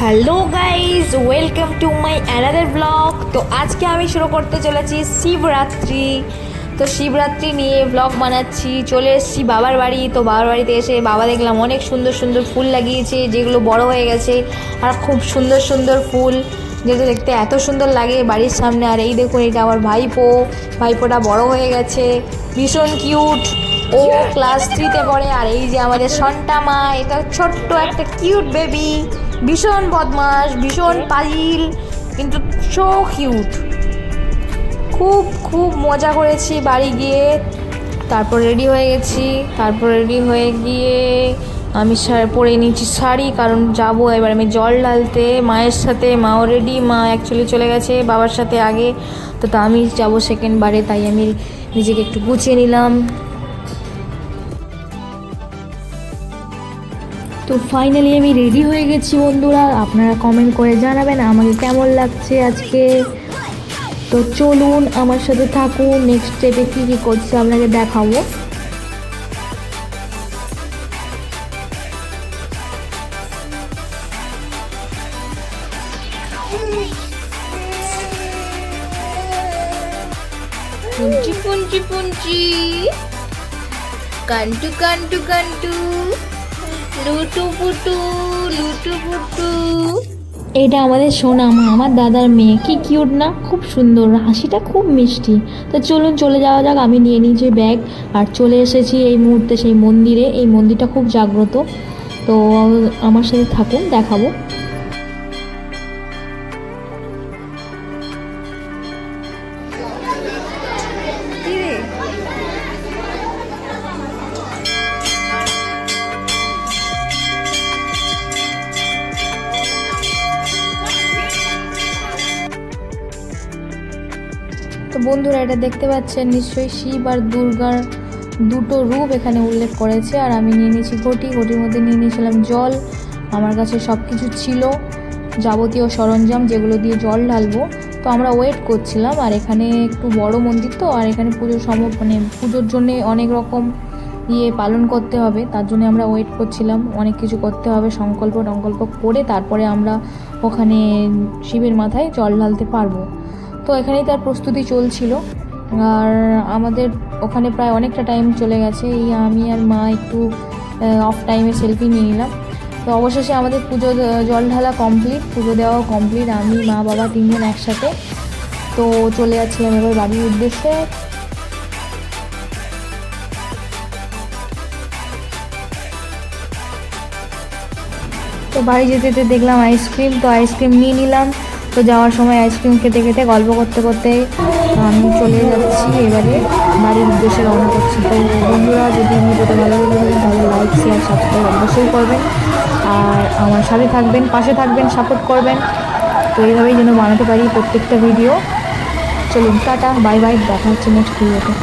Hello guys, welcome to my another blog. তো আজকে আমি শুরু করতে চলেছি শিবরাত্রি। তো শিবরাত্রি নিয়ে ব্লগ বানাচ্ছি। চলে এসেছি বাবার বাড়ি। তো বাবার বাড়িতে এসে বাবা দেখলাম অনেক সুন্দর সুন্দর ফুল লাগিয়েছে, যেগুলো বড় হয়ে গেছে আর খুব সুন্দর সুন্দর ফুল, যেটা দেখতে এত সুন্দর লাগে বাড়ির সামনে। আর এই দেখুন, এটা আমার ভাইপোটা বড় হয়ে গেছে, ভীষণ কিউট। ও ক্লাস 3-তে পড়ে। আর এই যে আমাদের সন্টা মা, এটা ছোট্ট একটা কিউট বেবি, ভীষণ বদমাস, ভীষণ পাজিল, কিন্তু সো কিউট। খুব খুব মজা করেছি বাড়ি গিয়ে। তারপর রেডি হয়ে গেছি। তারপর রেডি হয়ে গিয়ে আমি পরে নিয়েছি শাড়ি, কারণ যাবো এবার আমি জল ঢালতে মায়ের সাথে। মাও রেডি, মা অ্যাকচুয়ালি চলে গেছে বাবার সাথে আগে। তো আমি যাবো সেকেন্ড বারে, তাই আমি নিজেকে একটু গুছিয়ে নিলাম। তো ফাইনালি আমি রেডি হয়ে গেছি বন্ধুরা। আপনারা কমেন্ট করে জানাবেন আমাকে কেমন লাগছে আজকে। তো চলুন আমার সাথে থাকুন, নেক্সট স্টেপে কী কী করছি আপনাকে দেখাবো। পুঞ্চি পুঞ্চি পুঞ্চি, কান্টু কান্টু কান্টু, লুটু পুটু লুটু পুটু। এটা আমাদের সোনা মা, আমার দাদার মেয়ে। কি কিউট না, খুব সুন্দর, হাসিটা খুব মিষ্টি। তো চলুন চলে যাওয়া যাক। আমি নিয়ে নিয়েছি ব্যাগ আর চলে এসেছি এই মুহূর্তে সেই মন্দিরে। এই মন্দিরটা খুব জাগ্রত। তো আমার সাথে থাকুন, দেখাবো। তো বন্ধুরা, এটা দেখতে পাচ্ছেন নিশ্চয়ই, শিব আর দুর্গার দুটো রূপ এখানে উল্লেখ করেছে। আর আমি নিয়ে নিয়েছি ঘটির মধ্যে নিয়ে নিয়েছিলাম জল। আমার কাছে সব কিছু ছিল, যাবতীয় সরঞ্জাম যেগুলো দিয়ে জল ঢালবো। তো আমরা ওয়েট করছিলাম। আর এখানে একটু বড় মন্দির তো, আর এখানে পুজোর জন্যে অনেক রকম পালন করতে হবে, তার জন্য আমরা ওয়েট করছিলাম। অনেক কিছু করতে হবে, সংকল্প করে তারপরে আমরা ওখানে শিবের মাথায় জল ঢালতে পারবো। তো এখানেই তার প্রস্তুতি চলছিল। আর আমাদের ওখানে প্রায় অনেকটা টাইম চলে গেছে। আমি আর মা একটু অফ টাইমে সেলফি নিয়ে নিলাম। তো অবশেষে আমাদের জল ঢালা কমপ্লিট, পুজো দেওয়া কমপ্লিট। আমি, মা, বাবা তিনজন একসাথে। তো চলে যাচ্ছি আমি এবার বাড়ির উদ্দেশ্যে। তো বাড়ি যেতে যেতে দেখলাম আইসক্রিম, তো আইসক্রিম নিয়ে নিলাম। তো যাওয়ার সময় আইসক্রিম খেতে খেতে গল্প করতে করতে আমি চলে যাচ্ছি এবারে বাড়ির উদ্দেশ্যে, রওনা করছি। তো বন্ধুরা, যদি ভিডিওটা ভালো লাগে তাহলে লাইক, শেয়ার, সাবস্ক্রাইব অবশ্যই করবেন। আর আমার সাথে থাকবেন, পাশে থাকবেন, সাপোর্ট করবেন। তো এইভাবেই যেন বানাতে পারি প্রত্যেকটা ভিডিও। চলুন, টাটা, বাই বাই, দেখা হচ্ছে নেক্সট ভিডিওতে।